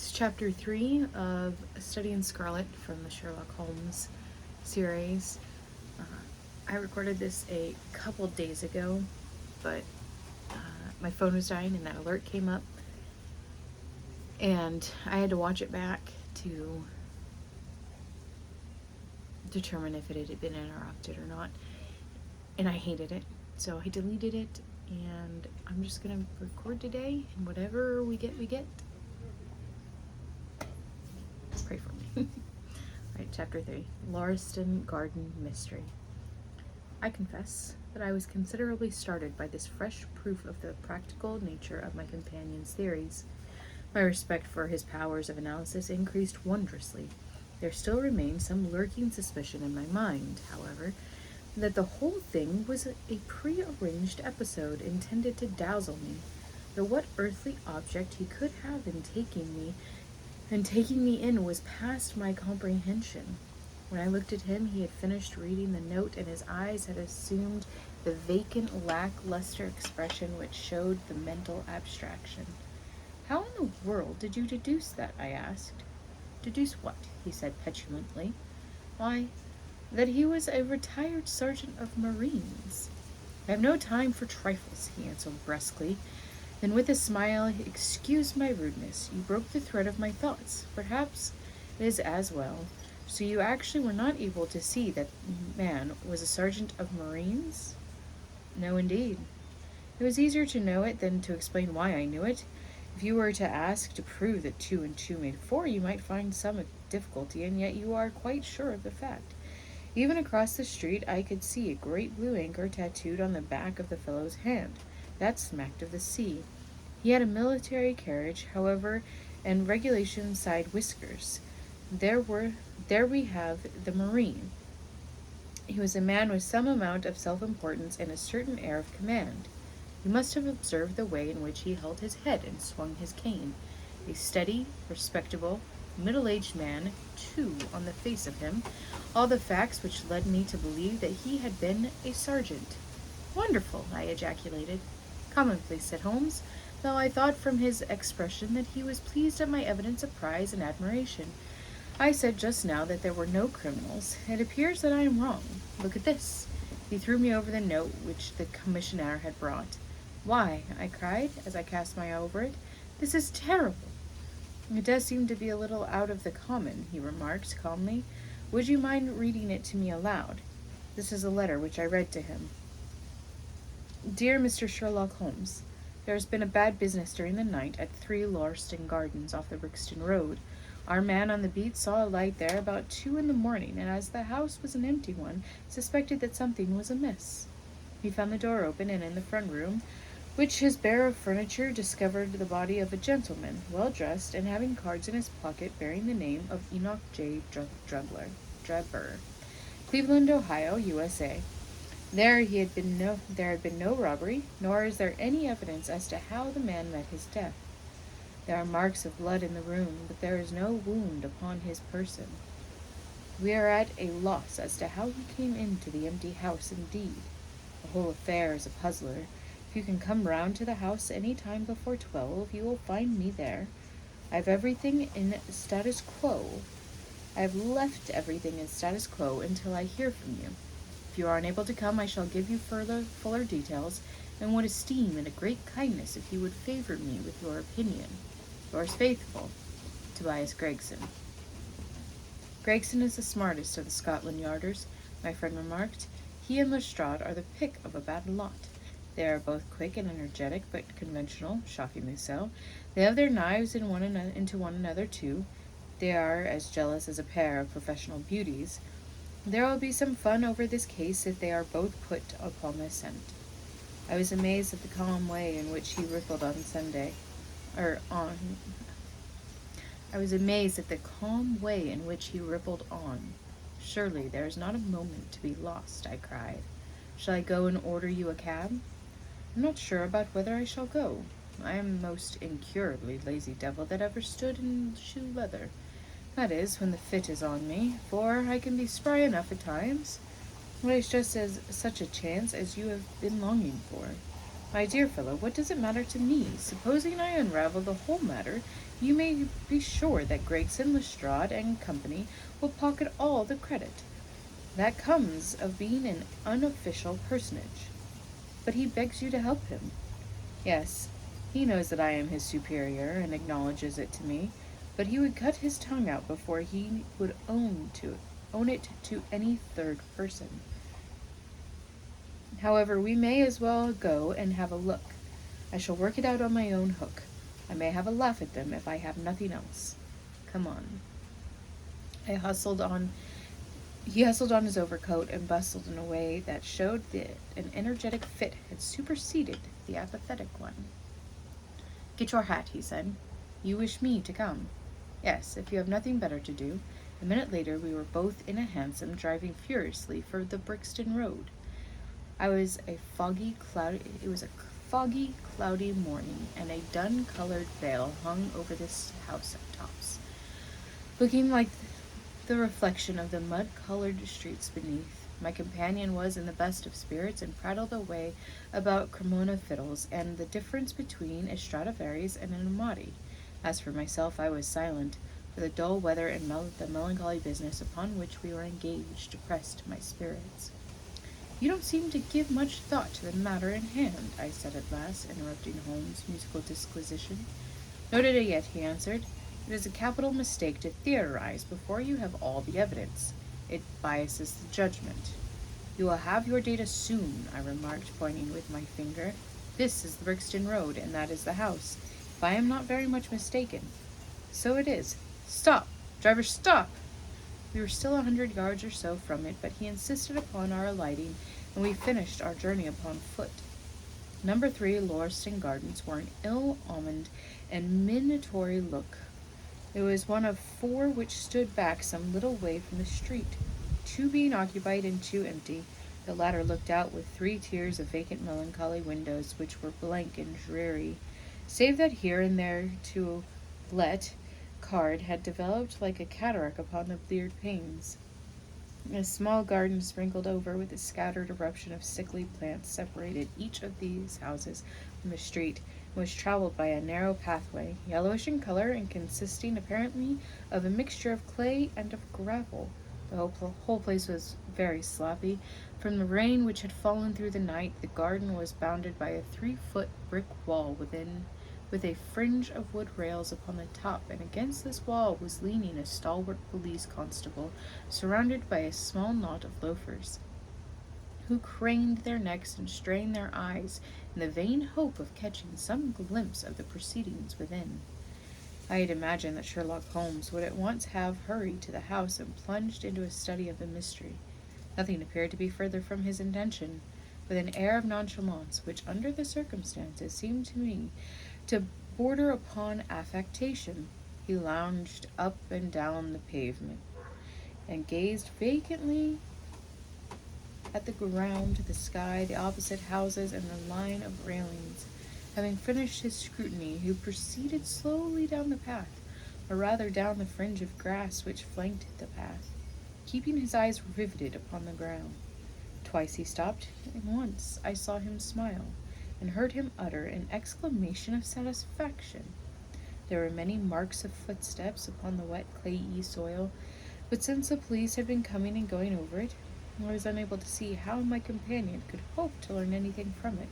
It's chapter 3 of Studying Scarlet from the Sherlock Holmes series. Uh, I recorded this a couple days ago, but my phone was dying and that alert came up, and I had to watch it back to determine if it had been interrupted or not, and I hated it, so I deleted it, and I'm just gonna record today, and whatever we get, we get. Pray for me. Alright, chapter 3, Lauriston Garden Mystery. I confess that I was considerably startled by this fresh proof of the practical nature of my companion's theories. My respect for his powers of analysis increased wondrously. There still remained some lurking suspicion in my mind, however, that the whole thing was a prearranged episode intended to dazzle me, though what earthly object he could have in taking me in was past my comprehension. When I looked at him, he had finished reading the note, and his eyes had assumed the vacant, lackluster expression which showed the mental abstraction. "How in the world did you deduce that?" I asked. "Deduce what?" he said petulantly. "Why, that he was a retired sergeant of marines." "I have no time for trifles," he answered brusquely. Then with a smile, "Excuse my rudeness. You broke the thread of my thoughts. Perhaps it is as well. So you actually were not able to see that man was a sergeant of marines?" "No, indeed." "It was easier to know it than to explain why I knew it. If you were to ask to prove that 2 and 2 made 4, you might find some difficulty, and yet you are quite sure of the fact. Even across the street I could see a great blue anchor tattooed on the back of the fellow's hand. That smacked of the sea. He had a military carriage, however, and regulation side whiskers. There we have the marine. He was a man with some amount of self-importance and a certain air of command. You must have observed the way in which he held his head and swung his cane. A steady, respectable, middle-aged man, too, on the face of him. All the facts which led me to believe that he had been a sergeant." "Wonderful!" I ejaculated. "Commonplace," said Holmes, though I thought from his expression that he was pleased at my evident surprise and admiration. "I said just now that there were no criminals. It appears that I am wrong. Look at this." He threw me over the note which the commissionaire had brought. "Why," I cried, as I cast my eye over it, "this is terrible." "It does seem to be a little out of the common," he remarked calmly. "Would you mind reading it to me aloud?" This is a letter which I read to him. "Dear Mr. Sherlock Holmes, there has been a bad business during the night at 3 Lauriston Gardens off the Brixton Road. Our man on the beat saw a light there about 2 in the morning, and as the house was an empty one, suspected that something was amiss. He found the door open, and in the front room, which is bare of furniture, discovered the body of a gentleman, well dressed, and having cards in his pocket bearing the name of Enoch J. Drebber, Cleveland, Ohio, USA. There had been no robbery, nor is there any evidence as to how the man met his death. There are marks of blood in the room, but there is no wound upon his person. We are at a loss as to how he came into the empty house indeed. The whole affair is a puzzler. If you can come round to the house any time before 12, you will find me there. I have everything in status quo. I have left everything in status quo until I hear from you. If you are unable to come, I shall give you fuller details, and would esteem it a great kindness if you would favor me with your opinion. Yours faithful, Tobias Gregson." "Gregson is the smartest of the Scotland Yarders," my friend remarked. "He and Lestrade are the pick of a bad lot. They are both quick and energetic, but conventional, shockingly so. They have their knives into one another, too. They are as jealous as a pair of professional beauties. There will be some fun over this case if they are both put upon the scent." I was amazed at the calm way in which he rippled on. "Surely there is not a moment to be lost," I cried. "Shall I go and order you a cab?" "I'm not sure about whether I shall go. I am the most incurably lazy devil that ever stood in shoe leather. That is, when the fit is on me, for I can be spry enough at times. But it's just such a chance as you have been longing for." My dear fellow, what does it matter to me? Supposing I unravel the whole matter, you may be sure that Gregson, Lestrade, and company will pocket all the credit. That comes of being an unofficial personage. But he begs you to help him. Yes, he knows that I am his superior and acknowledges it to me, but he would cut his tongue out before he would own it to any third person. However, we may as well go and have a look. I shall work it out on my own hook. I may have a laugh at them if I have nothing else. Come on. I hustled on. He hustled on his overcoat and bustled in a way that showed that an energetic fit had superseded the apathetic one. Get your hat, he said. You wish me to come? Yes, if you have nothing better to do. A minute later, we were both in a hansom driving furiously for the Brixton Road. It was a foggy, cloudy morning, and a dun-colored veil hung over the housetops, looking like the reflection of the mud-colored streets beneath. My companion was in the best of spirits and prattled away about Cremona fiddles and the difference between a Stradivarius and an Amati. As for myself, I was silent, for the dull weather and the melancholy business upon which we were engaged depressed my spirits. You don't seem to give much thought to the matter in hand, I said at last, interrupting Holmes' musical disquisition. Noted it yet, he answered. It is a capital mistake to theorize before you have all the evidence. It biases the judgment. You will have your data soon, I remarked, pointing with my finger. This is the Brixton Road, and that is the house, if I am not very much mistaken. So it is. Stop! Driver, stop! We were still 100 yards or so from it, but he insisted upon our alighting, and we finished our journey upon foot. Number 3 Lauriston Gardens wore an ill-omened and minatory look. It was one of 4 which stood back some little way from the street, 2 being occupied and 2 empty. The latter looked out with 3 tiers of vacant melancholy windows, which were blank and dreary, save that here and there to let card had developed like a cataract upon the bleared panes. A small garden sprinkled over with a scattered eruption of sickly plants separated each of these houses from the street, and was traveled by a narrow pathway, yellowish in color and consisting apparently of a mixture of clay and of gravel. The whole place was very sloppy. From the rain which had fallen through the night, the garden was bounded by a 3-foot brick wall with a fringe of wood rails upon the top, and against this wall was leaning a stalwart police constable, surrounded by a small knot of loafers, who craned their necks and strained their eyes in the vain hope of catching some glimpse of the proceedings within. I had imagined that Sherlock Holmes would at once have hurried to the house and plunged into a study of the mystery. Nothing appeared to be further from his intention. With an air of nonchalance, which under the circumstances seemed to me to border upon affectation, he lounged up and down the pavement, and gazed vacantly at the ground, the sky, the opposite houses, and the line of railings. Having finished his scrutiny, he proceeded slowly down the path, or rather down the fringe of grass which flanked the path, keeping his eyes riveted upon the ground. Twice he stopped, and once I saw him smile, and heard him utter an exclamation of satisfaction. There were many marks of footsteps upon the wet clayey soil, but since the police had been coming and going over it, I was unable to see how my companion could hope to learn anything from it.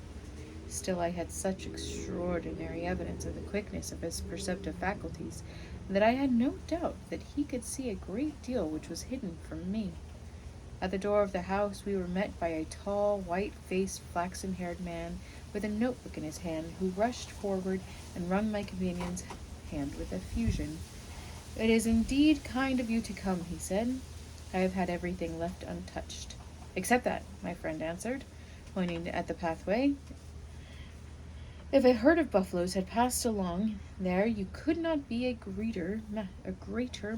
Still, I had such extraordinary evidence of the quickness of his perceptive faculties, that I had no doubt that he could see a great deal which was hidden from me. At the door of the house we were met by a tall, white-faced, flaxen-haired man with a notebook in his hand, who rushed forward and wrung my companion's hand with effusion. "It is indeed kind of you to come," he said. "I have had everything left untouched." "Except that," my friend answered, pointing at the pathway. "If a herd of buffaloes had passed along there, you could not be a greater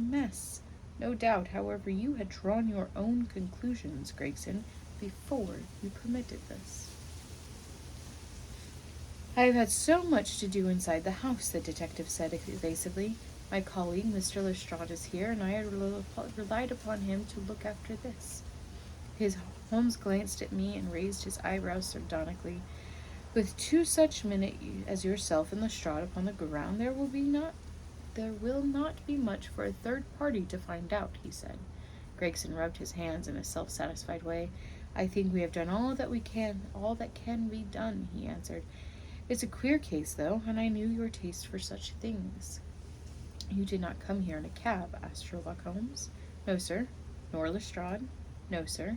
mess. No doubt, however, you had drawn your own conclusions, Gregson, before you permitted this." "I have had so much to do inside the house," the detective said evasively. "My colleague, Mr. Lestrade, is here, and I had relied upon him to look after this." Holmes glanced at me and raised his eyebrows sardonically. With two such men as yourself and Lestrade upon the ground, there will not be much for a third party to find out, he said. Gregson rubbed his hands in a self-satisfied way. I think we have done all that can be done, he answered. It's a queer case, though, and I knew your taste for such things. You did not come here in a cab, asked Sherlock Holmes. No, sir. Nor Lestrade? No, sir.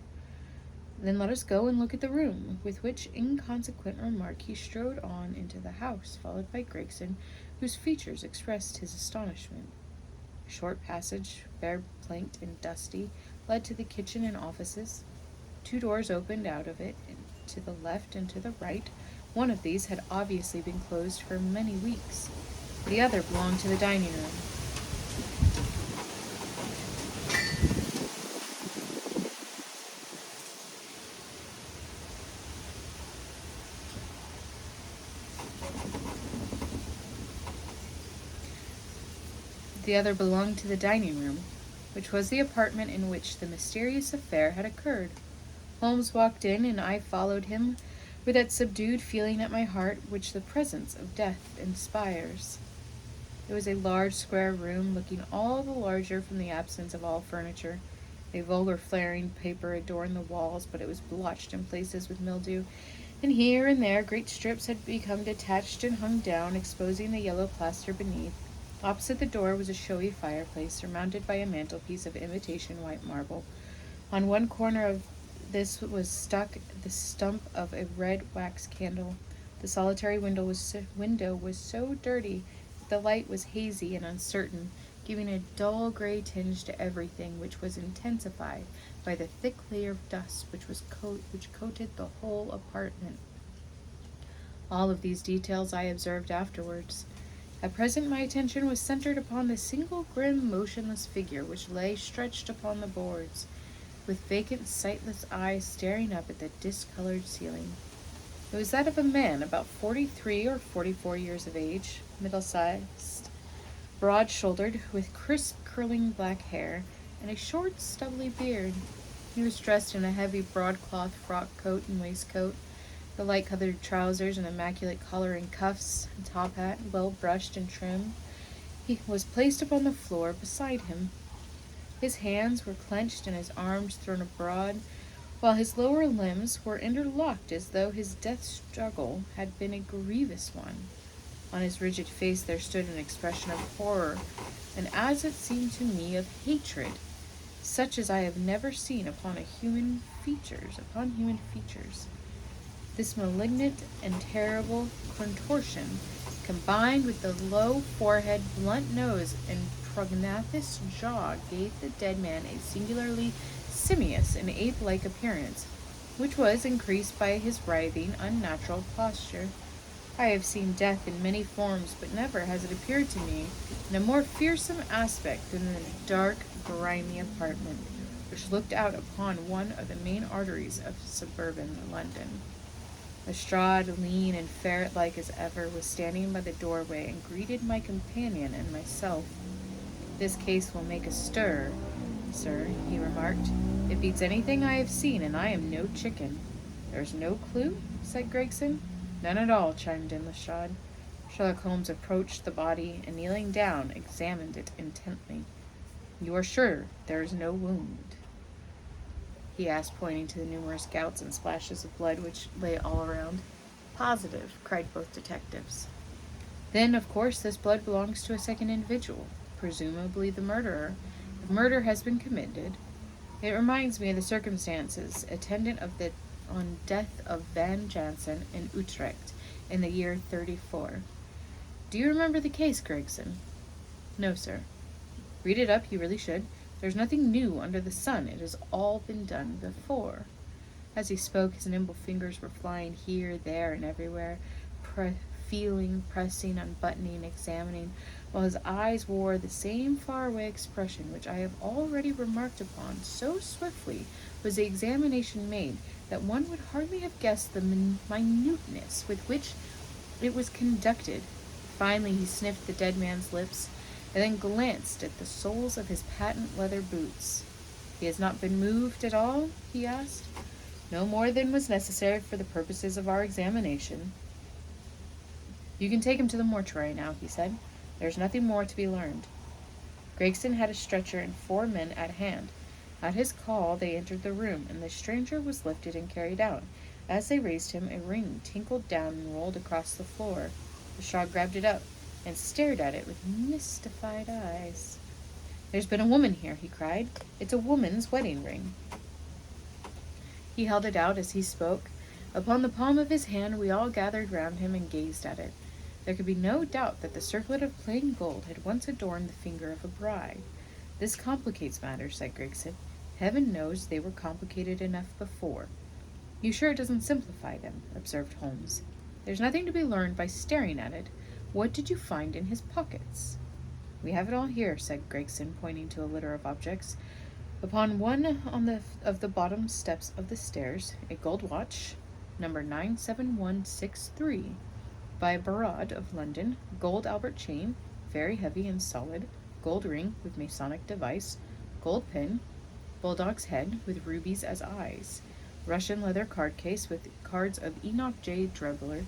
Then let us go and look at the room, with which inconsequent remark he strode on into the house, followed by Gregson, whose features expressed his astonishment. A short passage, bare-planked and dusty, led to the kitchen and offices. Two doors opened out of it, to the left and to the right. One of these had obviously been closed for many weeks. The other belonged to the dining room. Which was the apartment in which the mysterious affair had occurred. Holmes walked in, and I followed him with that subdued feeling at my heart which the presence of death inspires. It was a large square room, looking all the larger from the absence of all furniture. A vulgar flaring paper adorned the walls, but it was blotched in places with mildew, and here and there great strips had become detached and hung down, exposing the yellow plaster beneath. Opposite the door was a showy fireplace, surmounted by a mantelpiece of imitation white marble. On one corner of this was stuck the stump of a red wax candle. The solitary window was so dirty that the light was hazy and uncertain, giving a dull gray tinge to everything, which was intensified by the thick layer of dust which coated the whole apartment. All of these details I observed afterwards. At present my attention was centered upon the single grim, motionless figure which lay stretched upon the boards, with vacant, sightless eyes staring up at the discolored ceiling. It was that of a man about 43 or 44 years of age, middle-sized, broad-shouldered, with crisp, curling black hair, and a short, stubbly beard. He was dressed in a heavy broadcloth frock coat and waistcoat, the light-colored trousers and immaculate collar and cuffs, and top hat, well brushed and trim. He was placed upon the floor beside him. His hands were clenched and his arms thrown abroad, while his lower limbs were interlocked as though his death struggle had been a grievous one. On his rigid face there stood an expression of horror, and as it seemed to me, of hatred, such as I have never seen upon human features. This malignant and terrible contortion, combined with the low forehead, blunt nose, and prognathous jaw, gave the dead man a singularly simious and ape-like appearance, which was increased by his writhing, unnatural posture. I have seen death in many forms, but never has it appeared to me in a more fearsome aspect than the dark, grimy apartment, which looked out upon one of the main arteries of suburban London. Lestrade, lean and ferret-like as ever, was standing by the doorway and greeted my companion and myself. This case will make a stir, sir, he remarked. It beats anything I have seen, and I am no chicken. There's no clue? Said Gregson. None at all, chimed in Lestrade. Sherlock Holmes approached the body and, kneeling down, examined it intently. You are sure there is no wound? He asked, pointing to the numerous gouts and splashes of blood which lay all around. Positive, cried both detectives. Then, of course, this blood belongs to a second individual, presumably the murderer. If murder has been committed, it reminds me of the circumstances attendant on death of Van Jansen in Utrecht in the year 34. Do you remember the case, Gregson? No, sir. Read it up, you really should. There's nothing new under the sun. It has all been done before. As he spoke, his nimble fingers were flying here, there, and everywhere, feeling, pressing, unbuttoning, examining, while his eyes wore the same faraway expression which I have already remarked upon. So swiftly was the examination made that one would hardly have guessed the minuteness with which it was conducted. Finally, he sniffed the dead man's lips, and then glanced at the soles of his patent leather boots. He has not been moved at all? He asked. No more than was necessary for the purposes of our examination. You can take him to the mortuary now, he said. There's nothing more to be learned. Gregson had a stretcher and 4 men at hand. At his call, they entered the room, and the stranger was lifted and carried out. As they raised him, a ring tinkled down and rolled across the floor. The Shaw grabbed it up and stared at it with mystified eyes. There's been a woman here, he cried. It's a woman's wedding ring. He held it out as he spoke. Upon the palm of his hand, we all gathered round him and gazed at it. There could be no doubt that the circlet of plain gold had once adorned the finger of a bride. This complicates matters, said Gregson. Heaven knows they were complicated enough before. You sure it doesn't simplify them, observed Holmes. There's nothing to be learned by staring at it. What did you find in his pockets? We have it all here, said Gregson, pointing to a litter of objects. Upon one of the bottom steps of the stairs, a gold watch, number 97163, by Barrad of London, gold Albert chain, very heavy and solid, gold ring with Masonic device, gold pin, bulldog's head with rubies as eyes, Russian leather card case with cards of Enoch J. Drever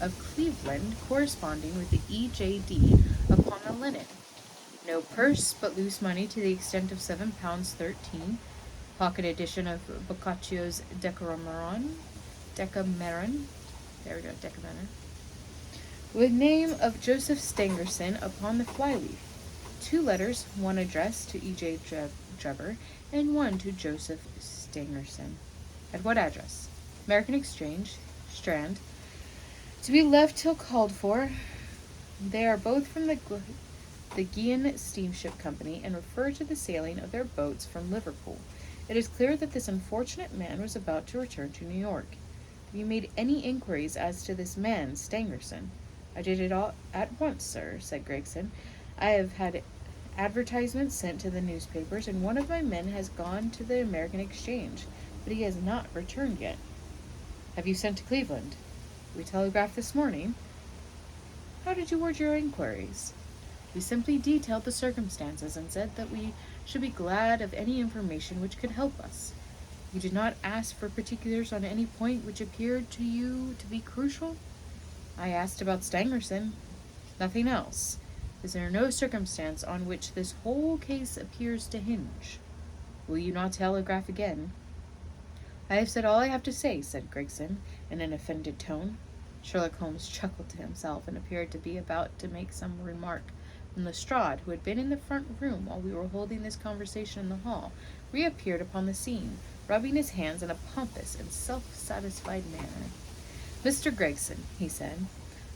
of Cleveland corresponding with the EJD upon the linen. No purse, but loose money to the extent of £7.13, pocket edition of Boccaccio's Decameron, there we go, Decameron, with name of Joseph Stangerson upon the flyleaf. 2 letters, one addressed to E.J. Drever and one to Joseph Stangerson. At what address? American Exchange, Strand. To be left till called for. They are both from the Guian Steamship Company and refer to the sailing of their boats from Liverpool. It is clear that this unfortunate man was about to return to New York. Have you made any inquiries as to this man, Stangerson? I did it all at once, sir, said Gregson. I have had advertisements sent to the newspapers, and one of my men has gone to the American Exchange, but he has not returned yet. Have you sent to Cleveland? We telegraphed this morning. How did you word your inquiries? We simply detailed the circumstances and said that we should be glad of any information which could help us. You did not ask for particulars on any point which appeared to you to be crucial? I asked about Stangerson. Nothing else. Is there no circumstance on which this whole case appears to hinge? Will you not telegraph again? I have said all I have to say, said Gregson, in an offended tone. Sherlock Holmes chuckled to himself and appeared to be about to make some remark, when Lestrade, who had been in the front room while we were holding this conversation in the hall, reappeared upon the scene, rubbing his hands in a pompous and self-satisfied manner. Mr. Gregson, he said,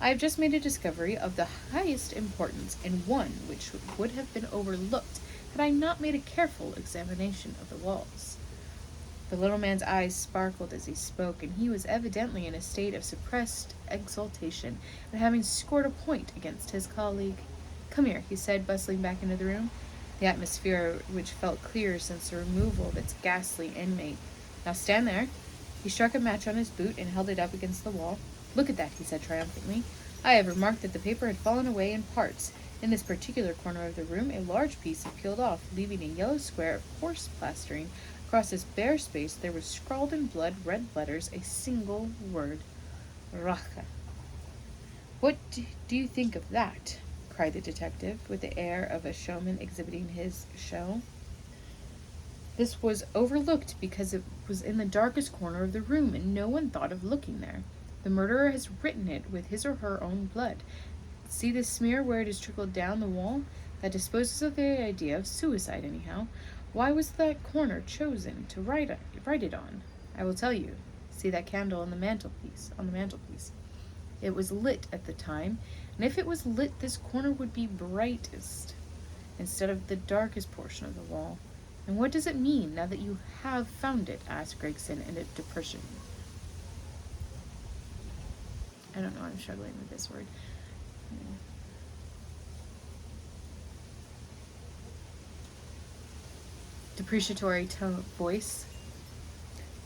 I have just made a discovery of the highest importance, and one which would have been overlooked had I not made a careful examination of the walls. The little man's eyes sparkled as he spoke, and he was evidently in a state of suppressed exultation at having scored a point against his colleague. Come here, he said, bustling back into the room, the atmosphere which felt clear since the removal of its ghastly inmate. Now stand there. He struck a match on his boot and held it up against the wall. Look at that, he said triumphantly. I have remarked that the paper had fallen away in parts. In this particular corner of the room, a large piece had peeled off, leaving a yellow square of coarse plastering. Across this bare space there was scrawled in blood red letters a single word. Rache. What do you think of that? Cried the detective, with the air of a showman exhibiting his show. This was overlooked because it was in the darkest corner of the room, and no one thought of looking there. The murderer has written it with his or her own blood. See this smear where it has trickled down the wall? That disposes of the idea of suicide, anyhow. Why was that corner chosen to write it on? I will tell you. See that candle on the mantelpiece. It was lit at the time, and if it was lit, this corner would be brightest instead of the darkest portion of the wall. And what does it mean now that you have found it? Asked Gregson in a depression. I don't know, I'm struggling with this word. Depreciatory tone voice.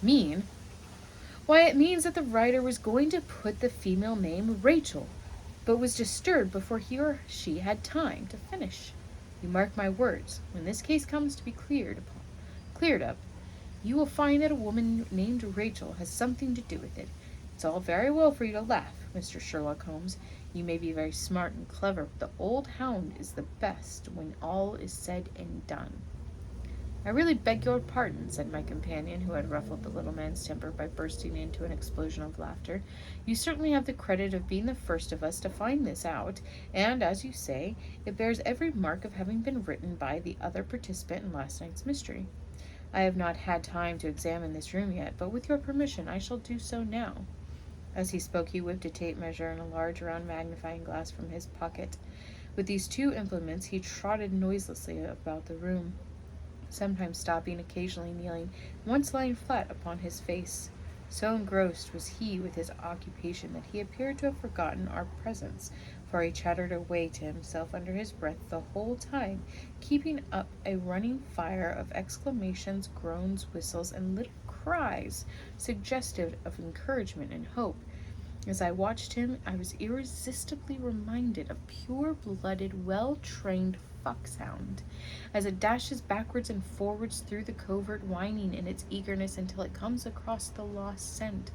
Mean? Why, it means that the writer was going to put the female name Rachel, but was disturbed before he or she had time to finish. You mark my words, when this case comes to be cleared up, you will find that a woman named Rachel has something to do with it. It's all very well for you to laugh, Mr. Sherlock Holmes. You may be very smart and clever, but the old hound is the best when all is said and done." "I really beg your pardon," said my companion, who had ruffled the little man's temper by bursting into an explosion of laughter. "You certainly have the credit of being the first of us to find this out, and, as you say, it bears every mark of having been written by the other participant in last night's mystery. I have not had time to examine this room yet, but with your permission I shall do so now." As he spoke, he whipped a tape measure and a large round magnifying glass from his pocket. With these two implements he trotted noiselessly about the room, sometimes stopping, occasionally kneeling, and once lying flat upon his face. So engrossed was he with his occupation that he appeared to have forgotten our presence, for he chattered away to himself under his breath the whole time, keeping up a running fire of exclamations, groans, whistles, and little cries, suggestive of encouragement and hope. As I watched him, I was irresistibly reminded of pure-blooded, well-trained foxhound, as it dashes backwards and forwards through the covert, whining in its eagerness until it comes across the lost scent.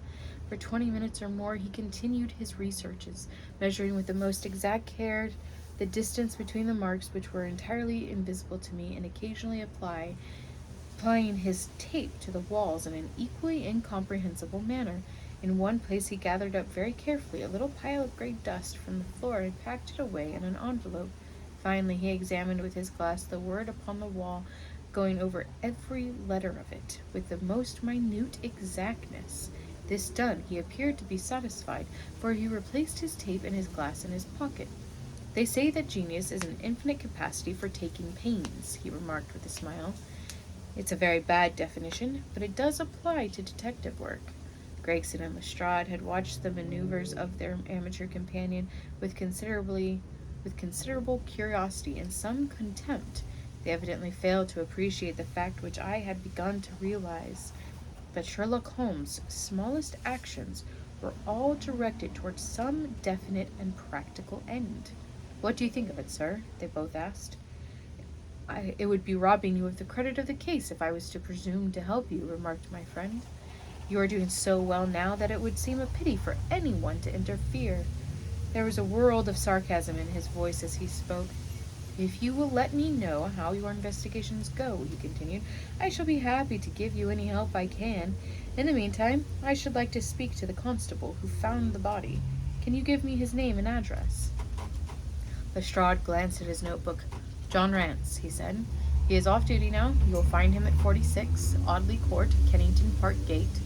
For 20 minutes or more he continued his researches, measuring with the most exact care the distance between the marks, which were entirely invisible to me, and occasionally applying his tape to the walls in an equally incomprehensible manner. In one place he gathered up very carefully a little pile of gray dust from the floor and packed it away in an envelope. Finally he examined with his glass the word upon the wall, going over every letter of it with the most minute exactness. This done, he appeared to be satisfied, for he replaced his tape and his glass in his pocket. "They say that genius is an infinite capacity for taking pains," he remarked with a smile. "It's a very bad definition, but it does apply to detective work." Gregson and Lestrade had watched the maneuvers of their amateur companion with considerable curiosity and some contempt. They evidently failed to appreciate the fact which I had begun to realize, that Sherlock Holmes' smallest actions were all directed towards some definite and practical end. "What do you think of it, sir?" they both asked. It would be robbing you of the credit of the case if I was to presume to help you," remarked my friend. "You are doing so well now that it would seem a pity for anyone to interfere." There was a world of sarcasm in his voice as he spoke. "If you will let me know how your investigations go," he continued, "I shall be happy to give you any help I can. In the meantime, I should like to speak to the constable who found the body. Can you give me his name and address?" Lestrade glanced at his notebook. "John Rance," he said. "He is off duty now. You will find him at 46 Audley Court, Kennington Park Gate."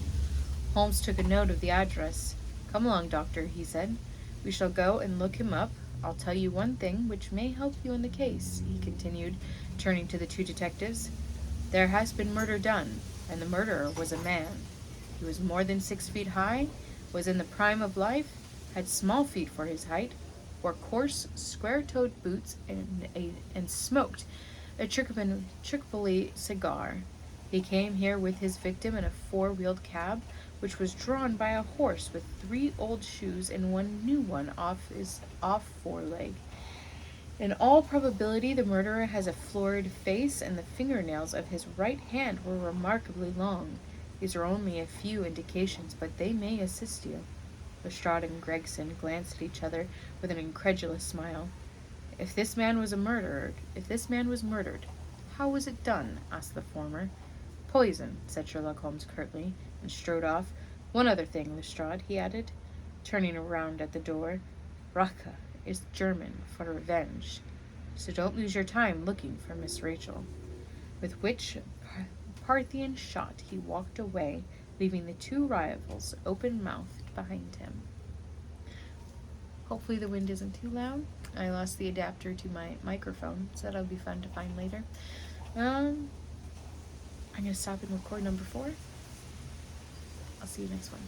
Holmes took a note of the address. "Come along, doctor," he said. "We shall go and look him up. I'll tell you one thing which may help you in the case," he continued, turning to the two detectives. "There has been murder done, and the murderer was a man. He was more than 6 feet high, was in the prime of life, had small feet for his height, wore coarse, square-toed boots, and smoked a Tripoli cigar. He came here with his victim in a 4-wheeled cab, which was drawn by a horse with 3 old shoes and 1 new one off his foreleg. In all probability the murderer has a florid face, and the fingernails of his right hand were remarkably long. These are only a few indications, but they may assist you." Lestrade and Gregson glanced at each other with an incredulous smile. If this man was murdered, how was it done?" asked the former. "Poison," said Sherlock Holmes curtly, and strode off. "One other thing, Lestrade," he added, turning around at the door. "Rache is German for revenge, so don't lose your time looking for Miss Rachel." With which Parthian shot he walked away, leaving the two rivals open-mouthed behind him. Hopefully the wind isn't too loud. I lost the adapter to my microphone, so that'll be fun to find later. I'm going to stop and record number 4. I'll see you next one.